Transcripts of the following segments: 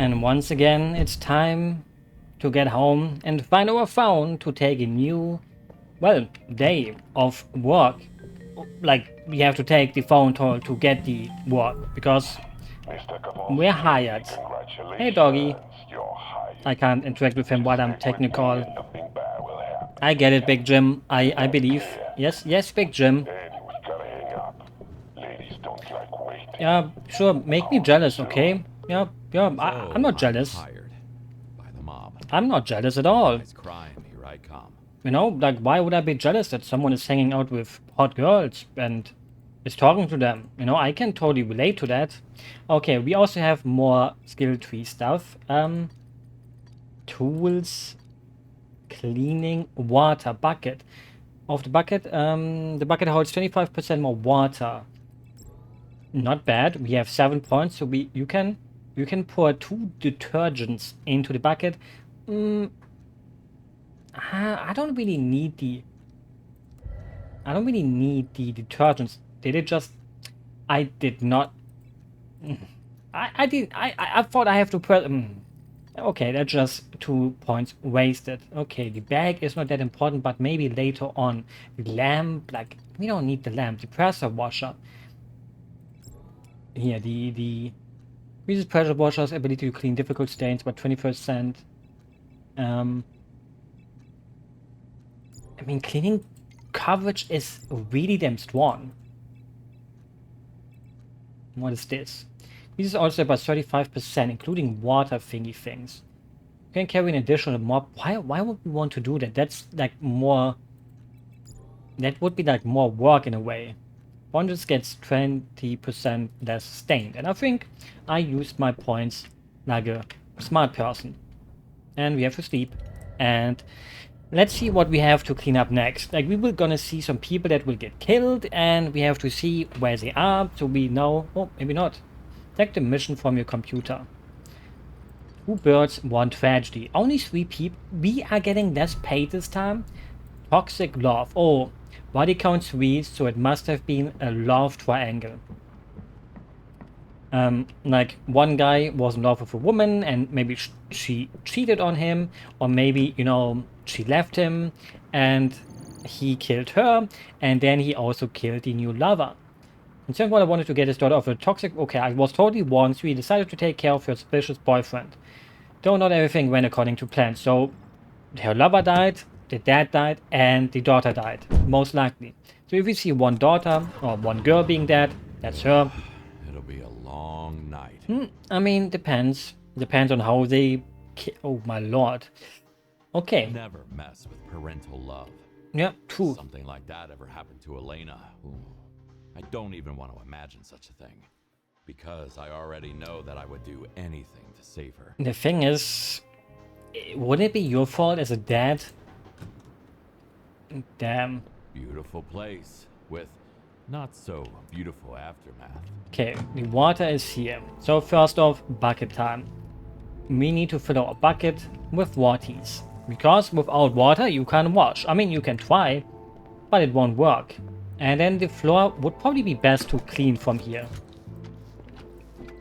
And once again, it's time to get home and find our phone to take a new, well, day of work. Like, we have to take the phone to get the work because we're hired. Hey, doggy. I can't interact with him while I'm technical. I get it, Big Jim. I believe. Yes, yes, Big Jim. Yeah, sure. Make me jealous, okay? Yeah, yeah. I'm not jealous. Hired by the mob. I'm not jealous at all. It's crime. Here I come. You know, like, why would I be jealous that someone is hanging out with hot girls and is talking to them? You know, I can totally relate to that. Okay, we also have more skill tree stuff. Tools, cleaning, water, bucket. Of the bucket holds 25% more water. Not bad. We have 7 points, so you can pour 2 detergents into the bucket. I don't really need the detergents. Did it just? I did not. I thought I have to put. Okay, that's just 2 points wasted. Okay, the bag is not that important, but maybe later on. The lamp, like, we don't need the lamp. The pressure washer. Here, the increases pressure washer's ability to clean difficult stains by 20%. I mean, cleaning coverage is really damn strong. What is this? This is also about 35%, including water thingy things. You can carry an additional mob. Why would we want to do that? That's like more... That would be like more work in a way. One just gets 20% less stained. And I think I used my points like a smart person. And we have to sleep. And let's see what we have to clean up next. Like, we will gonna see some people that will get killed, and we have to see where they are, so we know... Oh, maybe not. Take the mission from your computer. 2 birds, 1 tragedy. Only 3 people. We are getting less paid this time. Toxic love. Oh, body count 3, so it must have been a love triangle. Like, one guy was in love with a woman and maybe she cheated on him, or maybe, you know, she left him and he killed her, and then he also killed the new lover. And second one, I wanted to get his daughter off a toxic... Okay, I was totally warned, so he decided to take care of her suspicious boyfriend. Though not everything went according to plan, so her lover died, the dad died, and the daughter died, most likely. So if we see one daughter or one girl being dead, that's her. It'll be a long night. I mean, depends. Depends on how they... Oh my lord. Okay. Never mess with parental love. Yeah, true. Something like that ever happened to Elena. Ooh. I don't even want to imagine such a thing. Because I already know that I would do anything to save her. The thing is... Wouldn't it be your fault as a dad? Damn. Beautiful place. With not so beautiful aftermath. Okay, the water is here. So first off, bucket time. We need to fill our bucket with waties. Because without water you can't wash. I mean, you can try, but it won't work. And then the floor would probably be best to clean from here.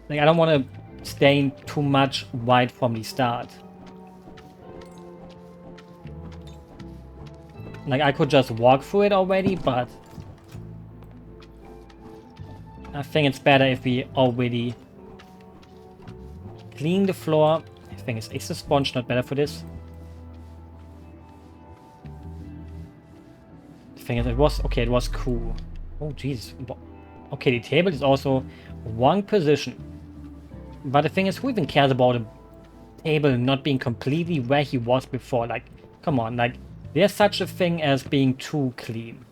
Like, I don't want to stain too much white from the start. Like, I could just walk through it already, but I think it's better if we already clean the floor. I think is the sponge not better for this? The thing is, it was okay. It was cool. Oh Jesus. Okay, the table is also wrong position. But the thing is, who even cares about a table not being completely where he was before? Like, come on, like, there's such a thing as being too clean.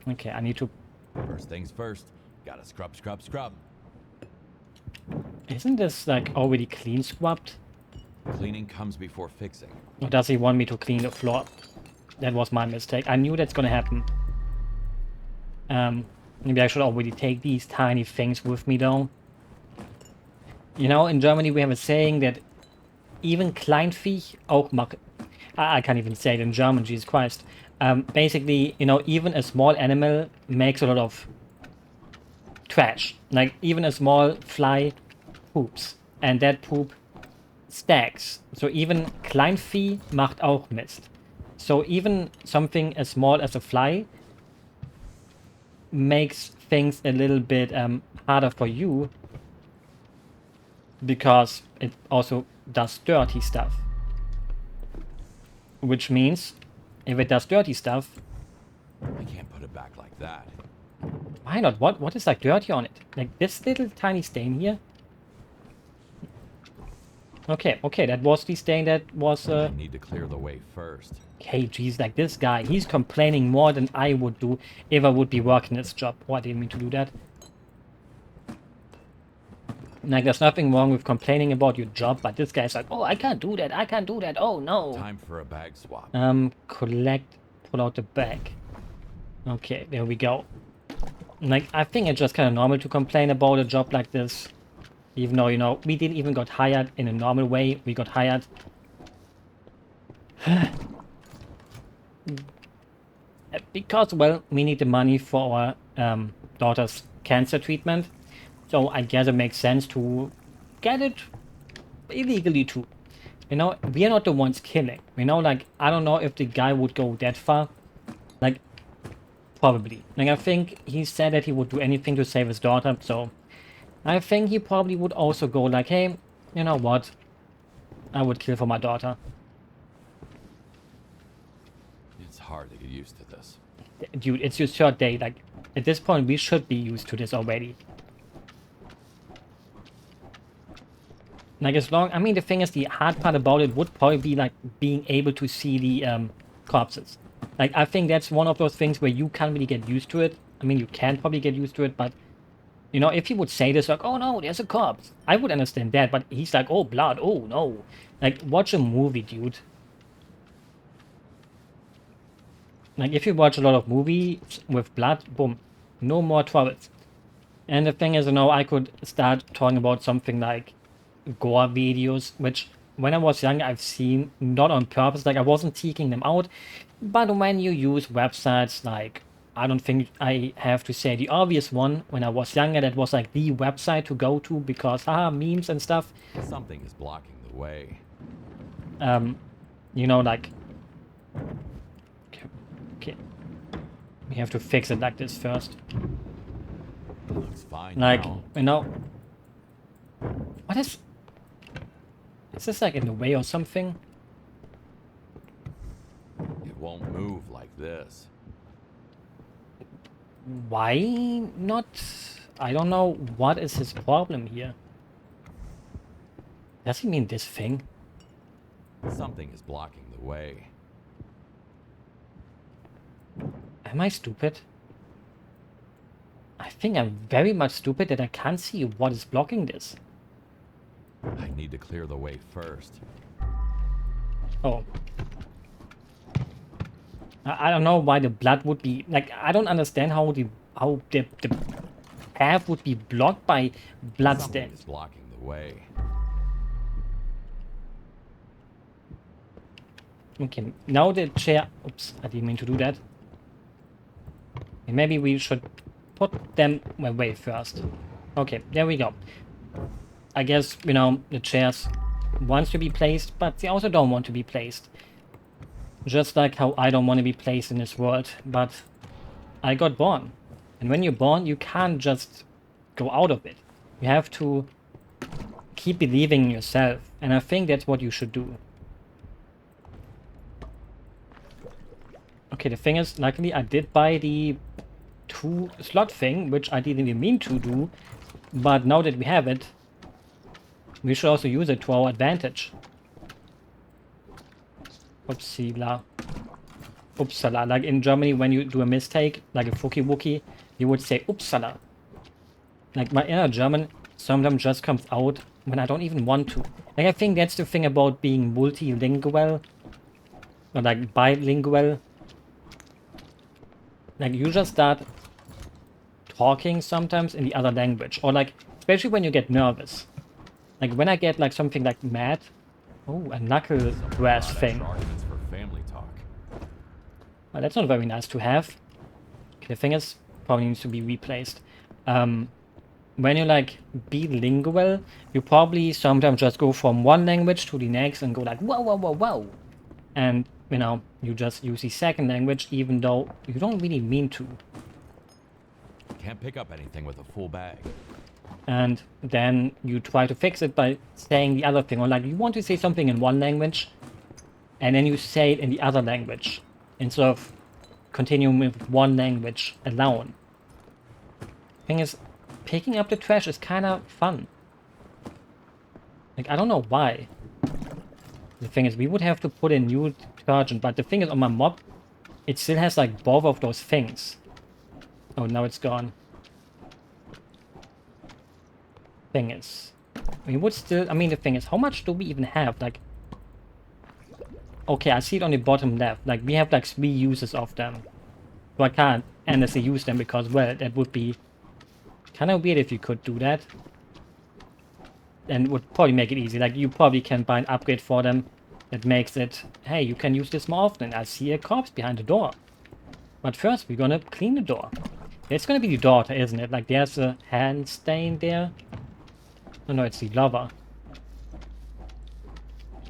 Okay, I need to... First things first, gotta scrub, scrub, scrub. Isn't this, like, already clean scrubbed? Cleaning comes before fixing. Or does he want me to clean the floor? That was my mistake. I knew that's gonna happen. Maybe I should already take these tiny things with me, though. You know, in Germany we have a saying that even Kleinvieh auch macht... I can't even say it in German, Jesus Christ. Basically, you know, even a small animal makes a lot of trash. Like, even a small fly poops. And that poop stacks. So even Kleinvieh macht auch Mist. So even something as small as a fly makes things a little bit harder for you, because it also does dirty stuff. Which means, if it does dirty stuff, I can't put it back like that. why not? What is like dirty on it? Like this little tiny stain here? Okay, that was the stain that was... I need to clear the way first. Okay, geez, like this guy, he's complaining more than I would do if I would be working this job. Oh, I didn't mean to do that. Like, there's nothing wrong with complaining about your job, but this guy's like, oh, I can't do that, oh no. Time for a bag swap. Pull out the bag. Okay, there we go. Like, I think it's just kind of normal to complain about a job like this. Even though, you know, we didn't even got hired in a normal way. We got hired... because, well, we need the money for our daughter's cancer treatment. So I guess it makes sense to get it illegally too. You know, we are not the ones killing. You know, like, I don't know if the guy would go that far. Like, probably. Like, I think he said that he would do anything to save his daughter, so... I think he probably would also go like, hey, you know what? I would kill for my daughter. It's hard to get used to this. Dude, it's your third day. Like, at this point, we should be used to this already. Like, as long... I mean, the thing is, the hard part about it would probably be, like, being able to see the corpses. Like, I think that's one of those things where you can't really get used to it. I mean, you can probably get used to it, but... You know, if he would say this, like, oh no, there's a corpse, I would understand that, but he's like, oh, blood, oh no. Like, watch a movie, dude. Like, if you watch a lot of movies with blood, boom, no more troubles. And the thing is, you know, I could start talking about something like gore videos, which when I was young, I've seen, not on purpose, like, I wasn't seeking them out, but when you use websites like... I don't think I have to say the obvious one. When I was younger, that was like the website to go to because, memes and stuff. Something is blocking the way. You know, like... Okay. We have to fix it like this first. It looks fine like, now. you know... What is... Is this like in the way or something? It won't move like this. Why not? I don't know what is his problem here. Does he mean this thing? Something is blocking the way. Am I stupid? I think I'm very much stupid that I can't see what is blocking this. I need to clear the way first. Oh. I don't know why the blood would be... Like, I don't understand how the path would be blocked by blood Something stains. is blocking the way. Okay, now the chair... Oops, I didn't mean to do that. Maybe we should put them away first. Okay, there we go. I guess, you know, the chairs want to be placed, but they also don't want to be placed. Just like how I don't want to be placed in this world, but I got born. And when you're born, you can't just go out of it. You have to keep believing in yourself, and I think that's what you should do. Okay, the thing is, luckily I did buy the 2 slot thing, which I didn't even mean to do, but now that we have it, we should also use it to our advantage. Upsala. Upsala. Like in Germany, when you do a mistake, like a Fuki Wookie, you would say Upsala. Like my inner German sometimes just comes out when I don't even want to. Like I think that's the thing about being multilingual. Or like bilingual. Like you just start talking sometimes in the other language. Or like, especially when you get nervous. Like when I get like something like mad. Oh, a knuckle grass thing. For family talk. Well, that's not very nice to have. Okay, the thing is, probably needs to be replaced. when you like bilingual, you probably sometimes just go from one language to the next and go like, whoa, whoa, whoa, whoa. And, you know, you just use the second language even though you don't really mean to. Can't pick up anything with a full bag. And then you try to fix it by saying the other thing. Or like you want to say something in one language, and then you say it in the other language, instead of continuing with one language alone. Thing is, picking up the trash is kind of fun. Like, I don't know why. The thing is, we would have to put in new detergent, but the thing is, on my mop, it still has like both of those things. Oh, now it's gone. Thing is, we would still, I mean, the thing is, how much do we even have? Like, okay, I see it on the bottom left. Like, we have like 3 uses of them. So I can't endlessly use them because, well, that would be kind of weird if you could do that. And would probably make it easy. Like, you probably can buy an upgrade for them that makes it, hey, you can use this more often. I see a corpse behind the door. But first, we're gonna clean the door. It's gonna be the daughter, isn't it? Like, there's a hand stain there. Oh, no, it's the lover.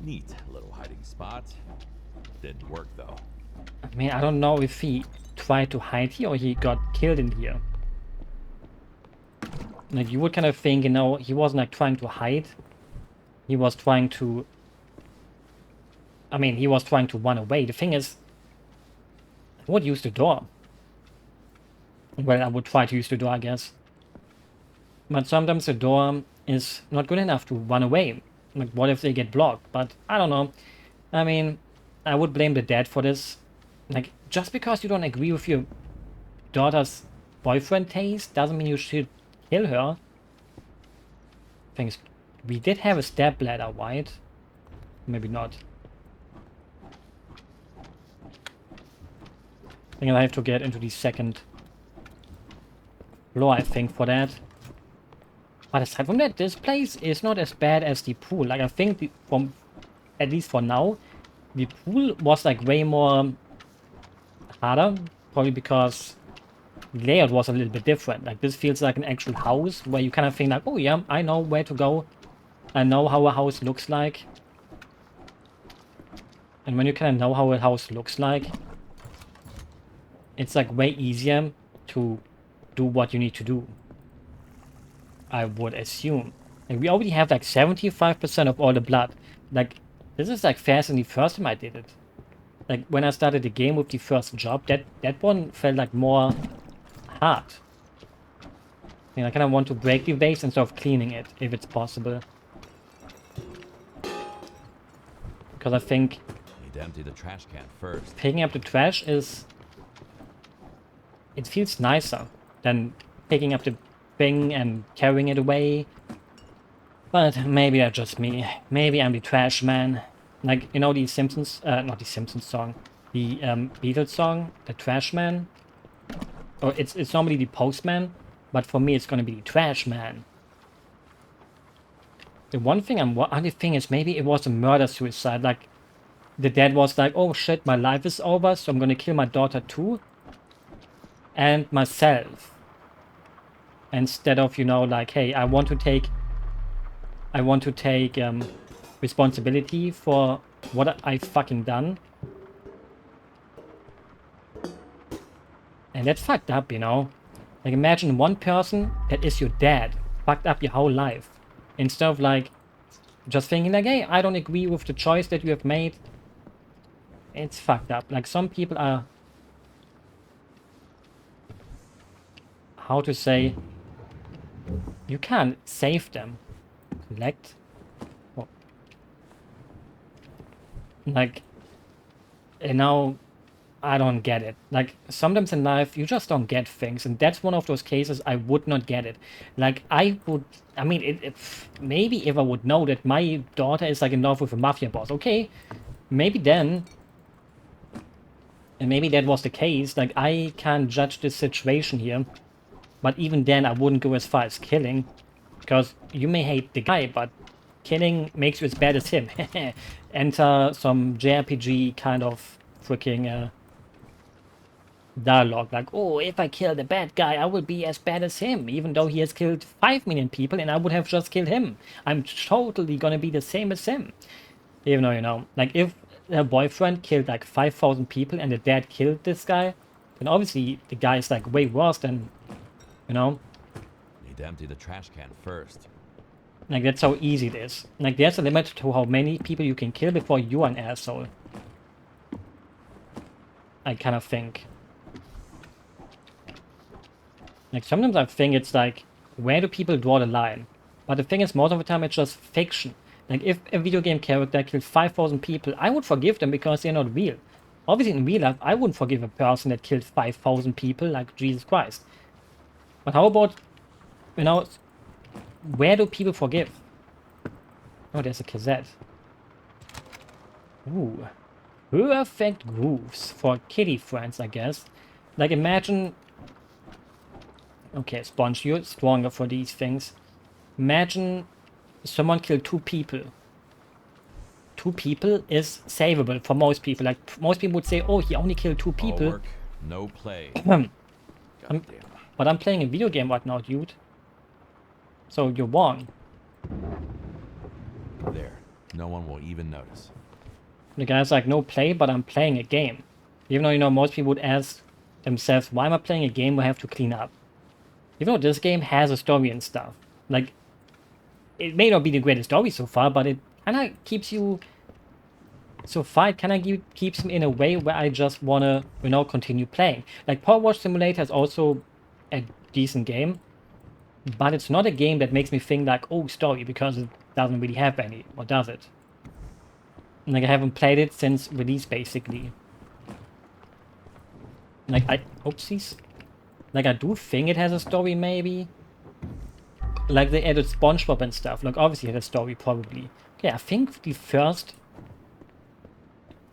Neat little hiding spot. Didn't work though. I mean, I don't know if he tried to hide here or he got killed in here. Like, you would kind of think, you know, he wasn't like trying to hide. He was trying to... I mean, he was trying to run away. The thing is, I would use the door. Well, I would try to use the door, I guess. But sometimes the door is not good enough to run away. Like, what if they get blocked? But I don't know. I mean, I would blame the dad for this. Like, just because you don't agree with your daughter's boyfriend taste doesn't mean you should kill her. Things. We did have a step ladder, right? Maybe not. I think I have to get into the second floor, I think, for that. But aside from that, this place is not as bad as the pool. Like, I think from, at least for now, the pool was like way more harder. Probably because the layout was a little bit different. Like, this feels like an actual house where you kind of think like, oh yeah, I know where to go. I know how a house looks like. And when you kind of know how a house looks like, it's like way easier to do what you need to do. I would assume. Like, we already have like 75% of all the blood. Like, this is like faster than the first time I did it. Like, when I started the game with the first job, that one felt like more hard. You know, I kind of want to break the vase instead of cleaning it, if it's possible. Because I think Need to empty the trash can first. picking up the trash is... It feels nicer than picking up the thing and carrying it away. But maybe that's just me. Maybe I'm the trash man. Like, you know the Simpsons... not the Simpsons song. The Beatles song, The Trash Man. Or it's normally the Postman, but for me it's gonna be the Trash Man. The one thing only thing is maybe it was a murder-suicide. Like, the dad was like, oh shit, my life is over, so I'm gonna kill my daughter too. And myself. Instead of, you know, like, hey, I want to take responsibility for what I've fucking done. And that's fucked up, you know? Like, imagine one person that is your dad fucked up your whole life. Instead of, like, just thinking, like, hey, I don't agree with the choice that you have made. It's fucked up. Like, some people are... How to say... You can't save them. Collect? Oh. Like... You know... I don't get it. Like, sometimes in life, you just don't get things. And that's one of those cases I would not get it. Like, I would... I mean, maybe if I would know that my daughter is, like, in love with a mafia boss. Okay, maybe then... And maybe that was the case. Like, I can't judge this situation here. But even then, I wouldn't go as far as killing. Because you may hate the guy, but killing makes you as bad as him. Enter some JRPG kind of freaking... dialogue like, oh, if I kill the bad guy, I will be as bad as him, even though he has killed 5 million people and I would have just killed him. I'm totally gonna be the same as him. Even though, you know, like if her boyfriend killed like 5,000 people and the dad killed this guy, then obviously the guy is like way worse than, you know, Need to empty the trash can first. like that's how easy it is. Like there's a limit to how many people you can kill before you are an asshole. I kind of think. Like sometimes I think it's like, where do people draw the line? But the thing is, most of the time it's just fiction. Like if a video game character killed 5,000 people, I would forgive them because they're not real. Obviously in real life, I wouldn't forgive a person that killed 5,000 people, like Jesus Christ. But how about, you know, where do people forgive? Oh, there's a cassette. Ooh. Perfect grooves for kitty friends, I guess. Like imagine... Okay, Sponge, you're stronger for these things. Imagine someone killed 2 people. 2 people is savable for most people. Like most people would say, oh, he only killed 2 All people. work, no play. Um, Goddamn. But I'm playing a video game right now, dude. So you're wrong. There. No one will even notice. The guy's like, no play, but I'm playing a game. Even though, you know, most people would ask themselves, why am I playing a game where I have to clean up? Even though this game has a story and stuff. Like, it may not be the greatest story so far, but it kind of keeps you... So far, it kind of keeps me in a way where I just want to, you know, continue playing. Like, Power Wash Simulator is also a decent game. But it's not a game that makes me think like, oh, story, because it doesn't really have any. Or does it? Like, I haven't played it since release, basically. Like, oopsies. Like, I do think it has a story, maybe. Like, they added SpongeBob and stuff. Like, obviously it had a story, probably. Okay, I think the first...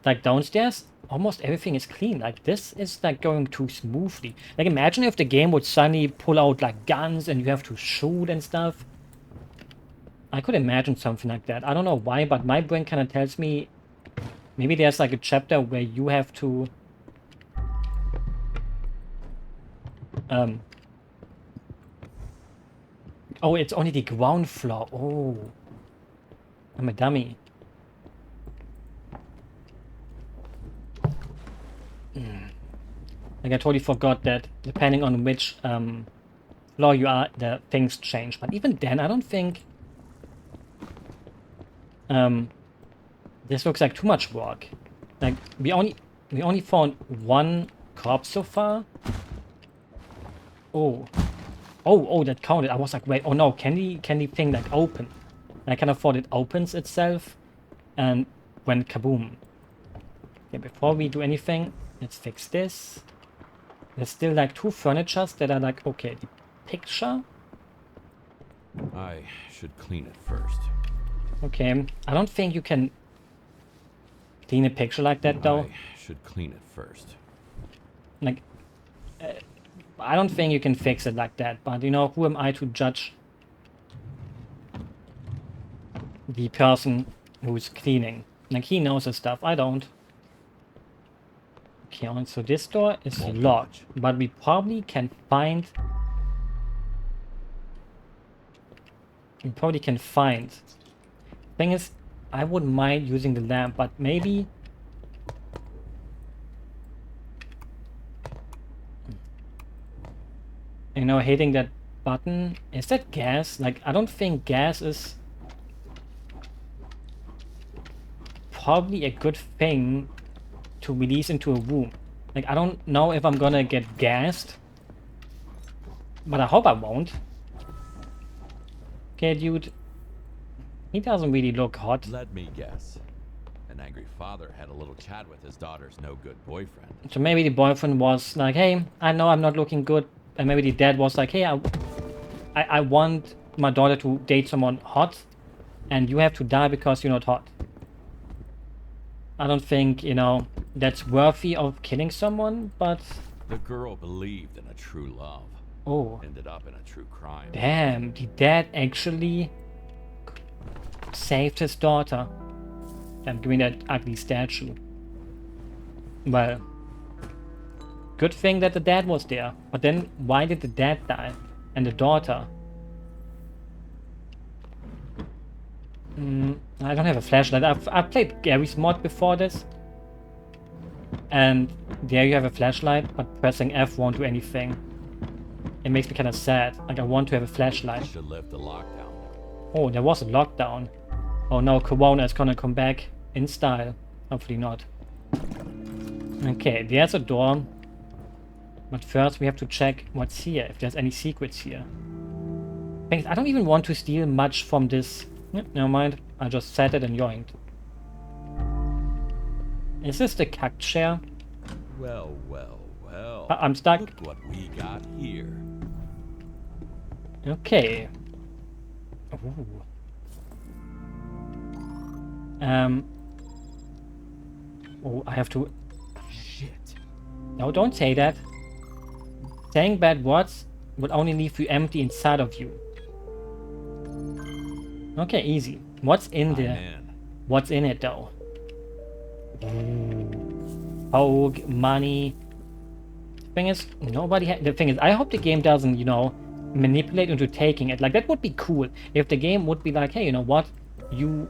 Like, downstairs, almost everything is clean. Like, this is, like, going too smoothly. Like, imagine if the game would suddenly pull out, like, guns and you have to shoot and stuff. I could imagine something like that. I don't know why, but my brain kind of tells me... Maybe there's, like, a chapter where you have to... Oh, it's only the ground floor. Oh. I'm a dummy. Like, I totally forgot that depending on which floor you are, the things change. But even then, I don't think... this looks like too much work. Like, we only found 1 corpse so far. Oh. Oh, that counted. I was like, wait, oh no, can the thing like open? And I kind of thought it opens itself and went kaboom. Okay, before we do anything, let's fix this. There's still like 2 furnitures that are like, okay, the picture. I should clean it first. Okay, I don't think you can clean a picture like that though. I should clean it first. Like, I don't think you can fix it like that, but you know, who am I to judge the person who's cleaning? Like, he knows his stuff, I don't. Okay, so this door is locked, but we probably can find... We probably can find... Thing is, I wouldn't mind using the lamp, but maybe... You know, hitting that button... Is that gas? Like, I don't think gas is... probably a good thing to release into a room. Like, I don't know if I'm gonna get gassed. But I hope I won't. Okay, dude. He doesn't really look hot. Let me guess. An angry father had a little chat with his daughter's no-good boyfriend. So maybe the boyfriend was like, hey, I know I'm not looking good. And maybe the dad was like, hey, I want my daughter to date someone hot. And you have to die because you're not hot. I don't think, you know, that's worthy of killing someone, but... The girl believed in a true love. Oh. Ended up in a true crime. Damn, the dad actually saved his daughter. I'm giving that ugly statue. Well, Good thing that the dad was there. But then, why did the dad die? And the daughter? I don't have a flashlight. I've played Gary's mod before this. And there you have a flashlight, but pressing F won't do anything. It makes me kind of sad. Like, I want to have a flashlight. Should lift the lockdown. Oh, there was a lockdown. Oh no, Corona is gonna come back in style. Hopefully not. Okay, there's a door. But first we have to check what's here, if there's any secrets here. Thanks, I don't even want to steal much from this. Never mind, I just set it and yoinked. Is this the cack chair? Well, well, well. I'm stuck. Look what we got here. Okay. Ooh. Oh, I have to... Shit. No, don't say that. Saying bad words would only leave you empty inside of you. Okay, easy. What's in there? What's in it, though? Pogue, money. Thing is, the thing is, I hope the game doesn't, you know, manipulate into taking it. Like, that would be cool if the game would be like, hey, you know what? You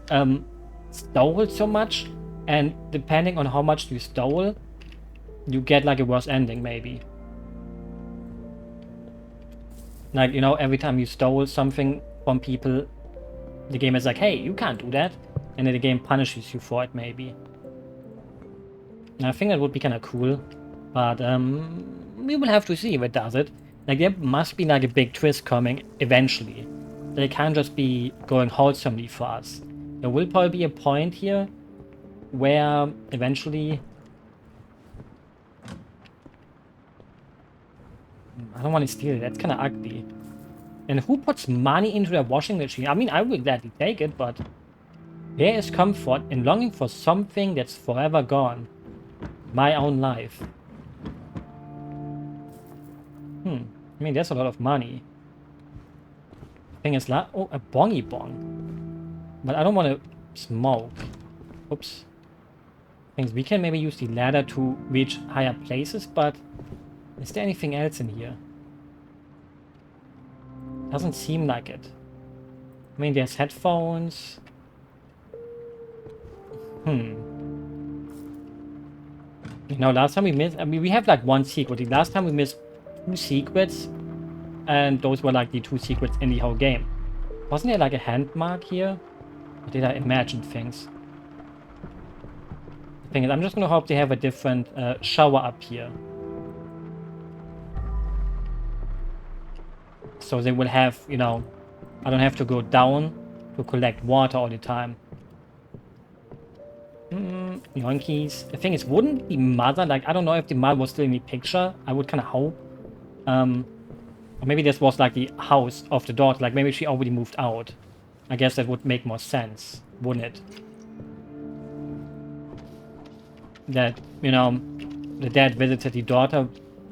stole so much, and depending on how much you stole, you get like a worse ending, maybe. Like, you know, every time you stole something from people, the game is like, hey, you can't do that. And then the game punishes you for it, maybe. And I think that would be kind of cool. But we will have to see if it does it. Like, there must be like a big twist coming eventually. They can't just be going wholesomely for us. There will probably be a point here where eventually... I don't want to steal it. That's kind of ugly. And who puts money into their washing machine? I mean, I would gladly take it, but... There is comfort in longing for something that's forever gone. My own life. I mean, there's a lot of money. Thing is, oh, a bongy bong. But I don't want to smoke. Oops. Things we can maybe use the ladder to reach higher places, but is there anything else in here? Doesn't seem like it. I mean, there's headphones. You know, last time we missed... I mean, we have like one secret. The last time we missed 2 secrets. And those were like the 2 secrets in the whole game. Wasn't there like a hand mark here? Or did I imagine things? The thing is, I'm just gonna hope they have a different shower up here. So they will have, you know... I don't have to go down to collect water all the time. Yoinkies. The thing is, wouldn't the mother, like, I don't know if the mother was still in the picture. I would kind of hope. Or maybe this was like the house of the daughter. Like, maybe she already moved out. I guess that would make more sense, wouldn't it? That, you know, the dad visited the daughter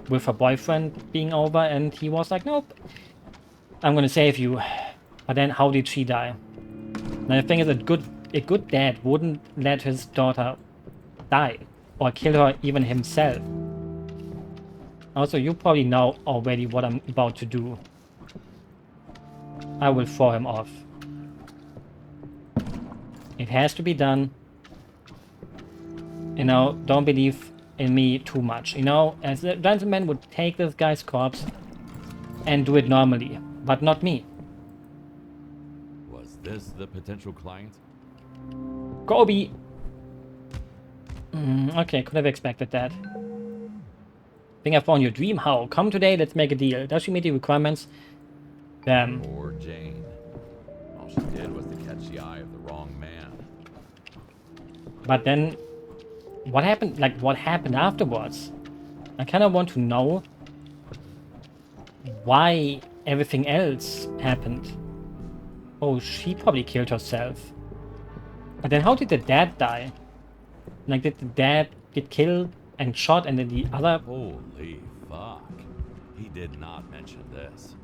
with her boyfriend being over, and he was like, nope, I'm gonna save you. But then, how did she die? Now, the thing is, a good dad wouldn't let his daughter die or kill her even himself. Also, you probably know already what I'm about to do. I will throw him off. It has to be done. You know, don't believe in me too much. You know, as a gentleman would take this guy's corpse and do it normally, but not me. Was this the potential client? Gobi! Okay, could have expected that. Think I found your dream. How? Come today, let's make a deal. Does she meet the requirements? Damn. Poor Jane. All she did was to catch the eye of the wrong man. But then, what happened? Like, what happened afterwards? I kind of want to know why everything else happened. Oh, she probably killed herself. But then how did the dad die? Like, did the dad get killed and shot, and then the other... Holy fuck. He did not mention this.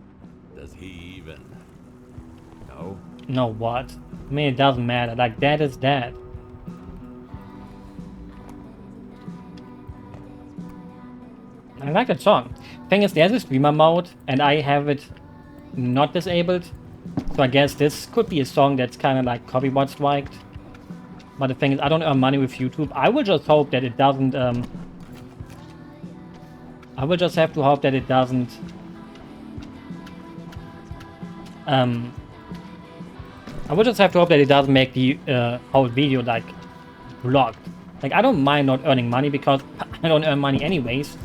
Does he even... know? No, what? I mean, it doesn't matter. Like, dad is dead. I like that song. Thing is, there's a streamer mode, and I have it not disabled. So I guess this could be a song that's kind of like copyright striked. But the thing is, I don't earn money with YouTube. I will just hope that it doesn't, I will just have to hope that it doesn't, I will just have to hope that it doesn't make the whole video, like, blocked. Like, I don't mind not earning money because I don't earn money anyways.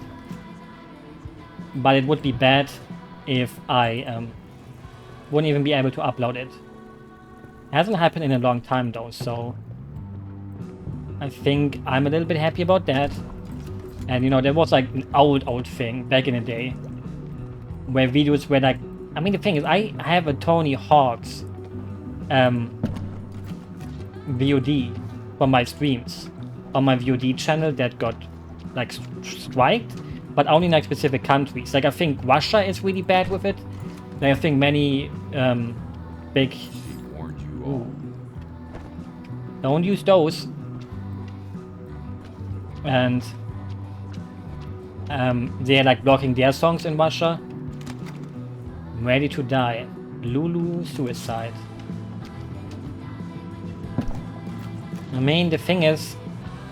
But it would be bad if I wouldn't even be able to upload it. Hasn't happened in a long time though, so I think I'm a little bit happy about that. And you know, there was like an old thing back in the day where videos were like, I mean, the thing is, I have a Tony Hawk's VOD for my streams on my VOD channel that got like striked, but only in like specific countries. Like I think Russia is really bad with it. Like I think many big. Ooh. Don't use those. And they're like blocking their songs in Russia. Ready to Die. Lulu Suicide. I mean, the thing is,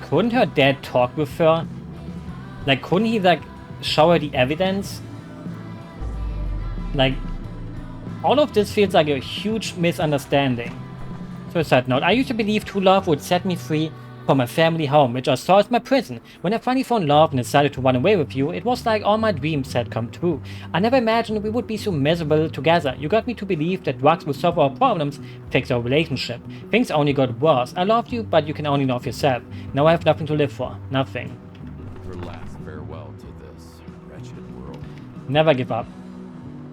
couldn't her dad talk with her? Like, couldn't he, like, show her the evidence? Like, all of this feels like a huge misunderstanding. So, side note, I used to believe true love would set me free from my family home, which I saw as my prison. When I finally found love and decided to run away with you, it was like all my dreams had come true. I never imagined we would be so miserable together. You got me to believe that drugs will solve our problems, fix our relationship. Things only got worse. I loved you, but you can only love yourself. Now I have nothing to live for. Nothing. Her last farewell to this wretched world. Never give up.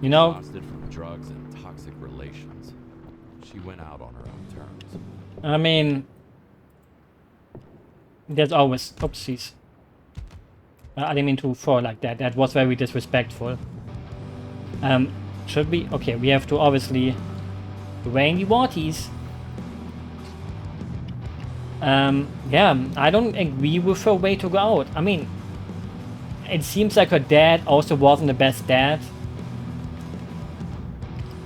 You know? Exhausted from drugs and toxic relations. She went out on her own terms. I mean, there's always oopsies. I didn't mean to fall like that. That was very disrespectful. Should we? Okay, we have to obviously rain the waties. Yeah, I don't agree with her way to go out. I mean, it seems like her dad also wasn't the best dad.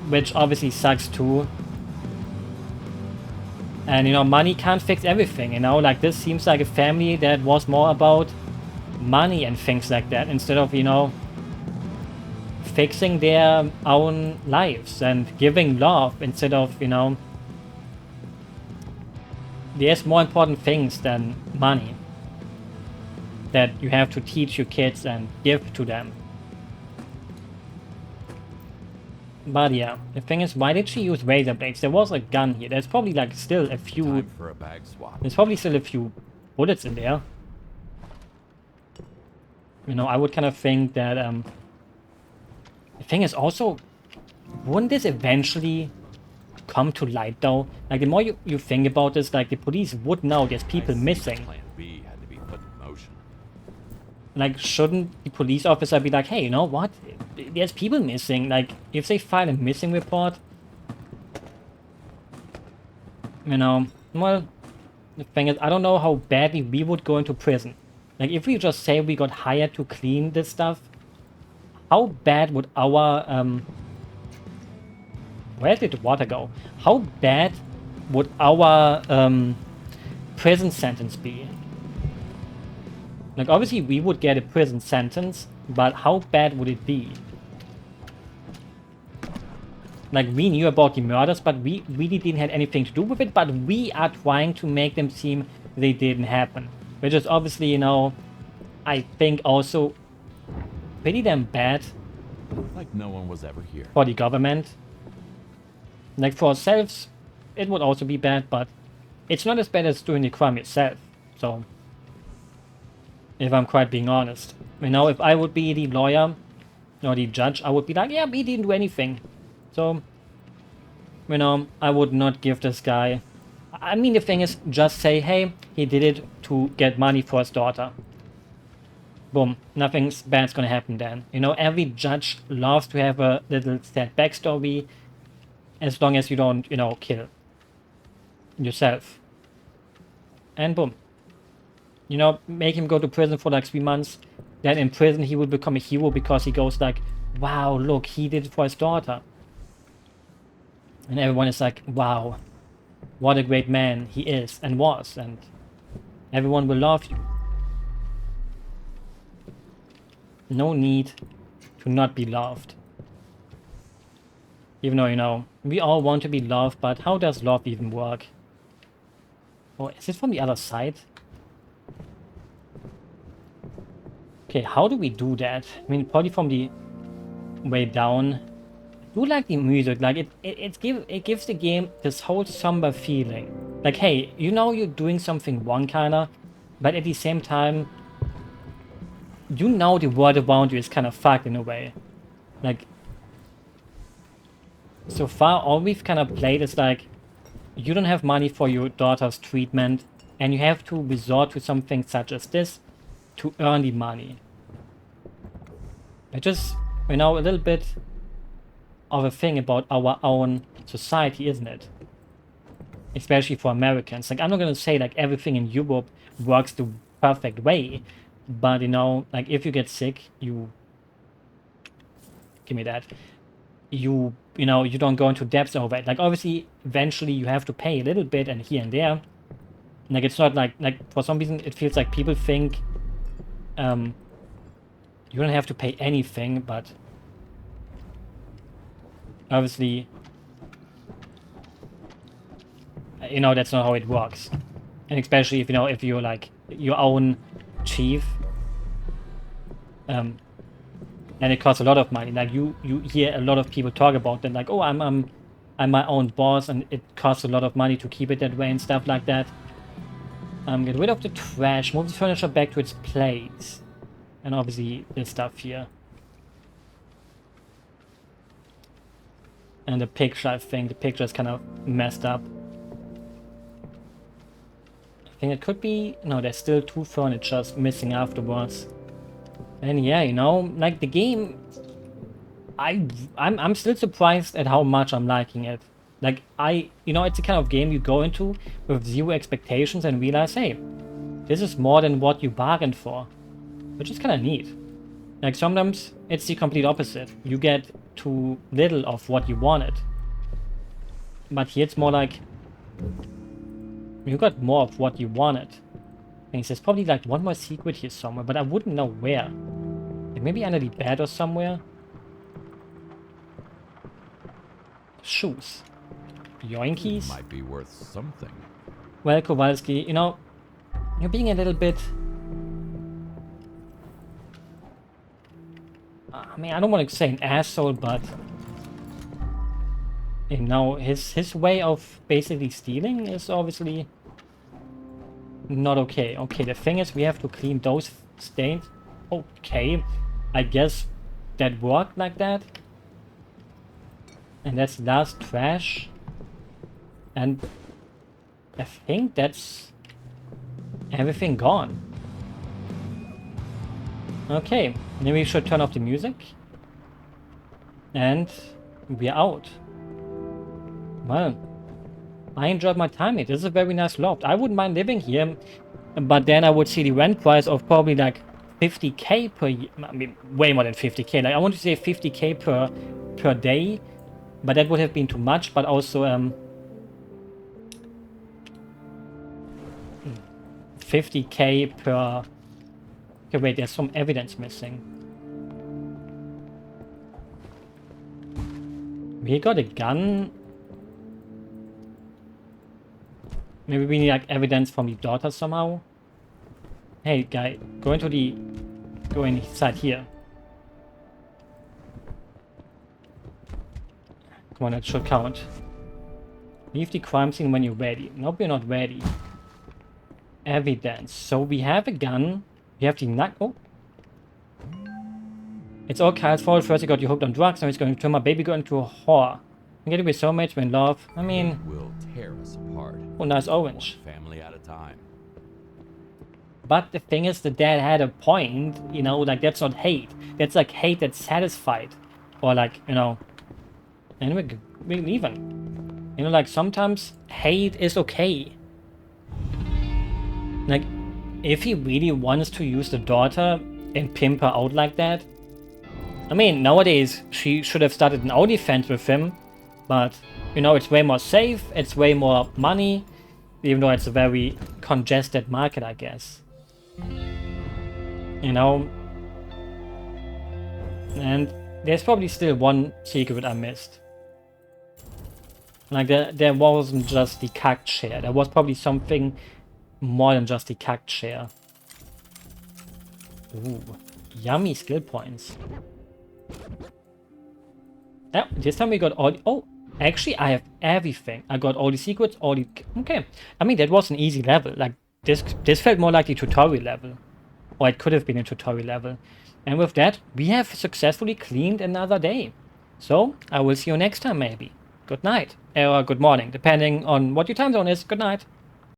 Which obviously sucks too. And, you know, money can't fix everything, you know? Like, this seems like a family that was more about money and things like that, instead of, you know, fixing their own lives and giving love instead of, you know... There's more important things than money that you have to teach your kids and give to them. But yeah, the thing is, why did she use razor blades? There was a gun here. There's probably like still a few... Time for a bag swap. There's probably still a few bullets in there. You know, I would kind of think that... The thing is also... Wouldn't this eventually come to light though? Like, the more you think about this, like, the police would know there's people missing. Plan B had to be put in motion. Like, shouldn't the police officer be like, hey, you know what? There's people missing. Like, if they file a missing report, you know, well, the thing is, I don't know how badly we would go into prison. Like, if we just say we got hired to clean this stuff, how bad would our, where did the water go? How bad would our, prison sentence be? Like, obviously we would get a prison sentence, but how bad would it be? Like, we knew about the murders, but we really didn't have anything to do with it, but we are trying to make them seem they didn't happen. Which is obviously, you know, I think also pretty damn bad. Like no one was ever here. For the government. Like, for ourselves, it would also be bad, but it's not as bad as doing the crime itself. So, if I'm quite being honest. You know, if I would be the lawyer or the judge, I would be like, yeah, we didn't do anything. So, you know, I would not give this guy... I mean, the thing is, just say, hey, he did it to get money for his daughter. Boom. Nothing bad's gonna happen then. You know, every judge loves to have a little sad backstory, as long as you don't, you know, kill yourself. And boom. You know, make him go to prison for like 3 months. then in prison he will become a hero because he goes like, wow, look, he did it for his daughter. And everyone is like, wow, what a great man he is and was, and everyone will love you. No need to not be loved. Even though, you know, we all want to be loved, but how does love even work? Oh, is it from the other side? Okay, how do we do that? I mean, probably from the way down. I do like the music, like it gives the game this whole somber feeling. Like, hey, you know you're doing something wrong, kinda, but at the same time, you know the world around you is kind of fucked in a way. Like, so far, all we've kind of played is like, you don't have money for your daughter's treatment, and you have to resort to something such as this to earn the money. Which is, you know, a little bit of a thing about our own society, isn't it? Especially for Americans. Like, I'm not gonna say like everything in Europe works the perfect way, but you know, like if you get sick, you give me that. You know, you don't go into debts over it. Like, obviously, eventually you have to pay a little bit and here and there. Like, it's not like for some reason it feels like people think you don't have to pay anything, but obviously, you know, that's not how it works. And especially if, you know, if you're like your own chief, and it costs a lot of money. Like, you hear a lot of people talk about that, like, oh, I'm my own boss, and it costs a lot of money to keep it that way and stuff like that. Get rid of the trash, move the furniture back to its place, and obviously this stuff here. And the picture, I think the picture is kind of messed up. I think it could be, no, there's still 2 furnitures missing afterwards. And yeah, you know, like the game, I'm still surprised at how much I'm liking it. Like, you know, it's the kind of game you go into with 0 expectations and realize, hey, this is more than what you bargained for, which is kind of neat. Like, sometimes it's the complete opposite. You get too little of what you wanted. But here it's more like you got more of what you wanted. And there's probably like one more secret here somewhere, but I wouldn't know where. Like maybe under the bed or somewhere. Shoes. Yoinkies. Might be worth something. Well, Kowalski, you know, you're being a little bit... I mean, I don't want to say an asshole, but... You know, his way of basically stealing is obviously... not okay. Okay, the thing is, we have to clean those stains. Okay, I guess that worked like that. And that's last trash. And I think that's everything gone. Okay, then we should turn off the music. And we're out. Well, I enjoyed my time here. This is a very nice loft. I wouldn't mind living here, but then I would see the rent price of probably like 50k per year. I mean, way more than 50k. Like, I want to say 50k per day, but that would have been too much. But also 50k per... Okay, wait, there's some evidence missing. We got a gun. Maybe we need like evidence from the daughter somehow. Hey guy, go inside here. Come on, that should count. Leave the crime scene when you're ready. Nope, you're not ready. Evidence. So we have a gun. We have the knife. Oh. It's all Kyle's fault. First he got you hooked on drugs, now he's going to turn my baby girl into a whore. I'm getting with soulmates, we're in love. I mean... will tear us apart. Oh, nice orange. One family at a time. But the thing is, the dad had a point, you know, like, that's not hate. That's like hate that's satisfied. Or like, you know... And we're leaving. You know, like, sometimes hate is okay. Like, if he really wants to use the daughter, and pimp her out like that. I mean, nowadays she should have started an OnlyFans with him, but you know, it's way more safe, it's way more money, even though it's a very congested market, I guess. You know, and there's probably still one secret I missed. Like, there wasn't just the cucked share. There was probably something more than just the cucked share. Ooh, yummy skill points. Yeah, this time we got all the, oh, actually I have everything. I got all the secrets, all the, okay. I mean, that was an easy level. Like, this felt more like the tutorial level. Or it could have been a tutorial level. And with that, we have successfully cleaned another day. So, I will see you next time maybe. Good night. Or good morning, depending on what your time zone is. Good night.